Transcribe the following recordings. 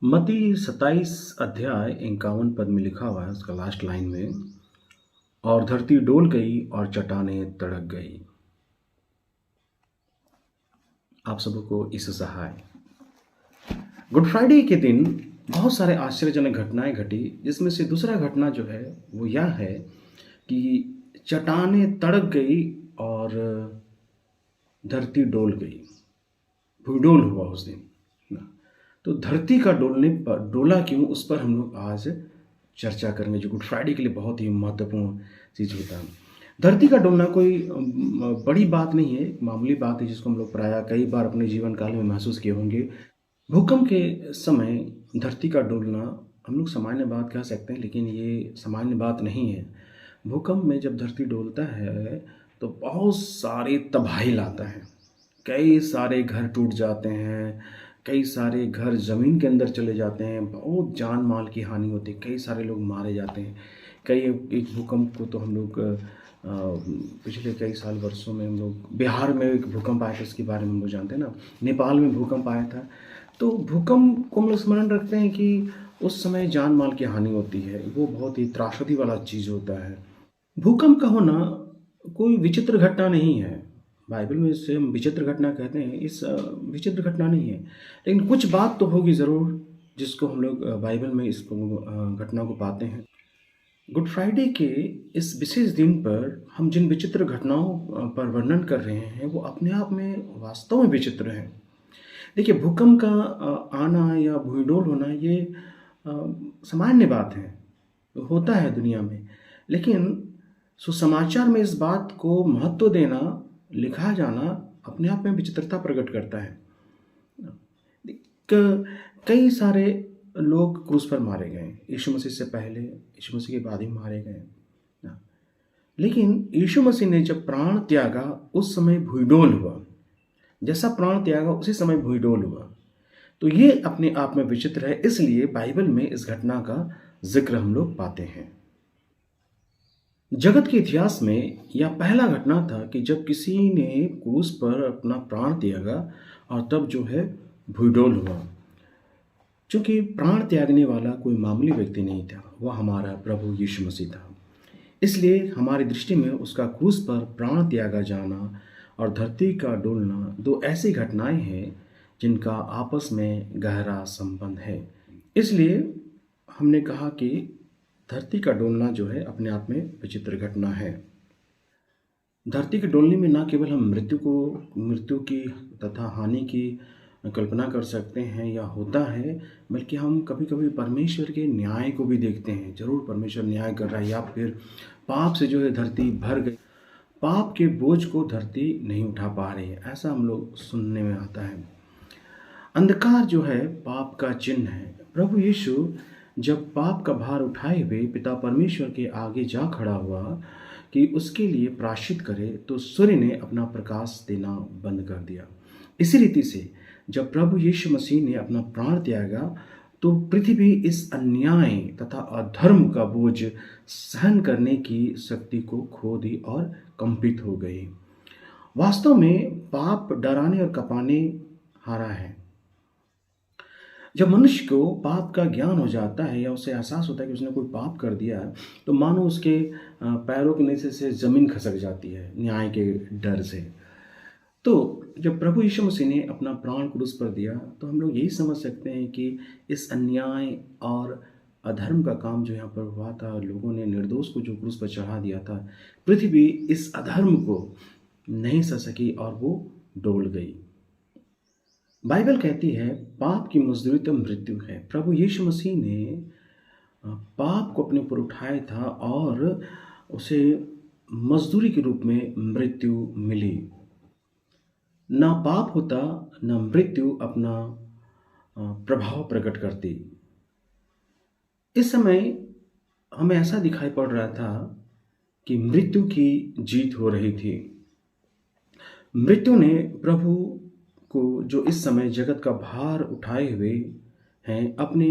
मत्ती 27 अध्याय 51 पद में लिखा हुआ है उसका लास्ट लाइन में। और धरती डोल गई और चट्टानें तड़क गई। आप सबको इस सहाय गुड फ्राइडे के दिन बहुत सारे आश्चर्यजनक घटनाएं घटी, जिसमें से दूसरा घटना जो है वो यह है कि चट्टानें तड़क गई और धरती डोल गई, भूडोल हुआ उस दिन ना। तो धरती का डोलने पर डोला क्यों, उस पर हम लोग आज चर्चा करेंगे, जो गुड फ्राइडे के लिए बहुत ही महत्वपूर्ण चीज़ होता है। धरती का डोलना कोई बड़ी बात नहीं है, मामूली बात है जिसको हम लोग प्रायः कई बार अपने जीवन काल में महसूस किए होंगे। भूकंप के समय धरती का डोलना हम लोग सामान्य बात कह सकते हैं, लेकिन ये सामान्य बात नहीं है। भूकंप में जब धरती डोलता है तो बहुत सारी तबाही लाता है। कई सारे घर टूट जाते हैं, कई सारे घर ज़मीन के अंदर चले जाते हैं, बहुत जान माल की हानि होती है, कई सारे लोग मारे जाते हैं। कई एक भूकंप को तो हम लोग पिछले कई साल वर्षों में हम लोग बिहार में एक भूकंप आया था, उसके बारे में हम लोग जानते हैं ना। नेपाल में भूकंप आया था। तो भूकंप को हम लोग स्मरण रखते हैं कि उस समय जान माल की हानि होती है, वो बहुत ही त्रासदी वाला चीज़ होता है। भूकंप का होना कोई विचित्र घटना नहीं है। बाइबल में इसे हम विचित्र घटना कहते हैं, इस विचित्र घटना नहीं है, लेकिन कुछ बात तो होगी ज़रूर जिसको हम लोग बाइबल में इस घटना को पाते हैं। गुड फ्राइडे के इस विशेष दिन पर हम जिन विचित्र घटनाओं पर वर्णन कर रहे हैं वो अपने आप में वास्तव में विचित्र हैं। देखिए, भूकंप का आना या भूडोल होना ये सामान्य बात है, होता है दुनिया में। लेकिन सुसमाचार में इस बात को महत्व देना, लिखा जाना अपने आप में विचित्रता प्रकट करता है। कई सारे लोग क्रूस पर मारे गए, यीशु मसीह से पहले, यीशु मसीह के बाद ही मारे गए। लेकिन यीशु मसीह ने जब प्राण त्यागा उस समय भूडोल हुआ, जैसा प्राण त्यागा उसी समय भूडोल हुआ। तो ये अपने आप में विचित्र है, इसलिए बाइबल में इस घटना का जिक्र हम लोग पाते हैं। जगत के इतिहास में यह पहला घटना था कि जब किसी ने क्रूस पर अपना प्राण त्यागा और तब जो है भूडोल हुआ। क्योंकि प्राण त्यागने वाला कोई मामूली व्यक्ति नहीं था, वह हमारा प्रभु यीशु मसीह था। इसलिए हमारी दृष्टि में उसका क्रूस पर प्राण त्यागा जाना और धरती का डोलना दो ऐसी घटनाएं हैं जिनका आपस में गहरा संबंध है। इसलिए हमने कहा कि धरती का डोलना जो है अपने आप में विचित्र घटना है। धरती के डोलने में न केवल हम मृत्यु की तथा हानि की कल्पना कर सकते हैं या होता है, बल्कि हम कभी कभी परमेश्वर के न्याय को भी देखते हैं। जरूर परमेश्वर न्याय कर रहा है, या फिर पाप से जो है धरती भर गई, पाप के बोझ को धरती नहीं उठा पा रही है, ऐसा हम लोग सुनने में आता है। अंधकार जो है पाप का चिन्ह है। प्रभु यीशु जब पाप का भार उठाए हुए पिता परमेश्वर के आगे जा खड़ा हुआ कि उसके लिए प्रायश्चित करे, तो सूर्य ने अपना प्रकाश देना बंद कर दिया। इसी रीति से जब प्रभु यीशु मसीह ने अपना प्राण त्यागा तो पृथ्वी इस अन्याय तथा अधर्म का बोझ सहन करने की शक्ति को खो दी और कंपित हो गई। वास्तव में पाप डराने और कपाने हारा है। जब मनुष्य को पाप का ज्ञान हो जाता है या उसे एहसास होता है कि उसने कोई पाप कर दिया, तो मानो उसके पैरों के नीचे से जमीन खसक जाती है न्याय के डर से। तो जब प्रभु यीशु मसीह ने अपना प्राण क्रूस पर दिया तो हम लोग यही समझ सकते हैं कि इस अन्याय और अधर्म का काम जो यहाँ पर हुआ था, लोगों ने निर्दोष को जो क्रूस पर चढ़ा दिया था, पृथ्वी इस अधर्म को नहीं सह सकी और वो डोल गई। बाइबल कहती है पाप की मजदूरी तो मृत्यु है। प्रभु यीशु मसीह ने पाप को अपने ऊपर उठाया था और उसे मजदूरी के रूप में मृत्यु मिली। ना पाप होता ना मृत्यु अपना प्रभाव प्रकट करती। इस समय हमें ऐसा दिखाई पड़ रहा था कि मृत्यु की जीत हो रही थी। मृत्यु ने प्रभु को, जो इस समय जगत का भार उठाए हुए हैं, अपने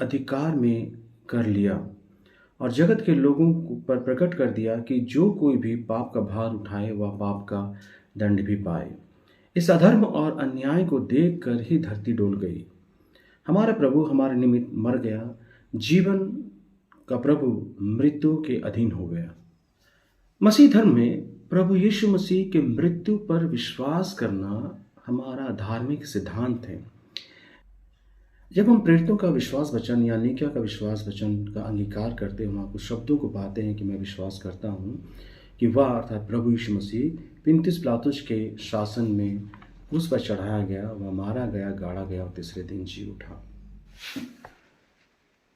अधिकार में कर लिया और जगत के लोगों पर प्रकट कर दिया कि जो कोई भी पाप का भार उठाए वह पाप का दंड भी पाए। इस अधर्म और अन्याय को देखकर ही धरती डोल गई। हमारा प्रभु हमारे निमित्त मर गया, जीवन का प्रभु मृत्यु के अधीन हो गया। मसीह धर्म में प्रभु यीशु मसीह के मृत्यु पर विश्वास करना हमारा धार्मिक सिद्धांत है। जब हम प्रेरितों का विश्वास वचन या निकिया का विश्वास वचन का अंगीकार करते हैं, वहाँ कुछ शब्दों को पाते हैं कि मैं विश्वास करता हूँ कि वह अर्थात प्रभु यीशु मसीह पुन्तियुस पिलातुस के शासन में क्रूस पर चढ़ाया गया, वह मारा गया, गाड़ा गया और तीसरे दिन जी उठा।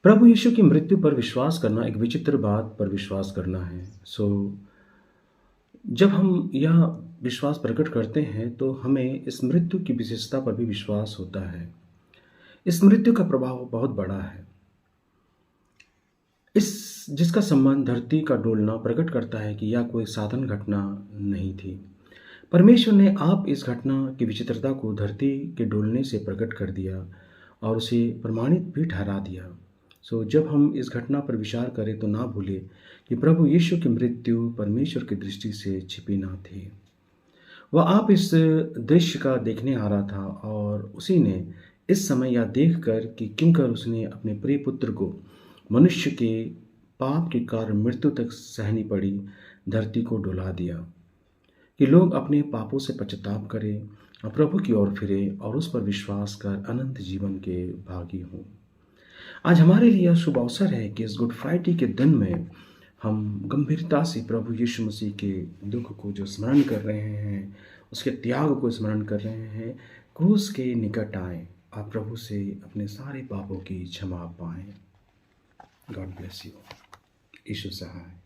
प्रभु यीशु की मृत्यु पर विश्वास करना एक विचित्र बात पर विश्वास करना है। जब हम यह विश्वास प्रकट करते हैं तो हमें इस मृत्यु की विशेषता पर भी विश्वास होता है। इस मृत्यु का प्रभाव बहुत बड़ा है, जिसका संबंध धरती का डोलना प्रकट करता है कि यह कोई साधारण घटना नहीं थी। परमेश्वर ने आप इस घटना की विचित्रता को धरती के डोलने से प्रकट कर दिया और उसे प्रमाणित भी ठहरा दिया। जब हम इस घटना पर विचार करें तो ना भूलें कि प्रभु यीशु की मृत्यु परमेश्वर की दृष्टि से छिपी ना थी। वह आप इस दृश्य का देखने आ रहा था और उसी ने इस समय यह देखकर कि किंकर उसने अपने प्रिय पुत्र को मनुष्य के पाप के कारण मृत्यु तक सहनी पड़ी, धरती को डुला दिया कि लोग अपने पापों से पश्चाताप करें और प्रभु की ओर फिरें और उस पर विश्वास कर अनंत जीवन के भागी हों। आज हमारे लिए यह शुभ अवसर है कि इस गुड फ्राइडे के दिन में हम गंभीरता से प्रभु यीशु मसीह के दुख को जो स्मरण कर रहे हैं, उसके त्याग को स्मरण कर रहे हैं, क्रूस के निकट आए, आप प्रभु से अपने सारे पापों की क्षमा पाएं। God bless you. Yeshu Sahay.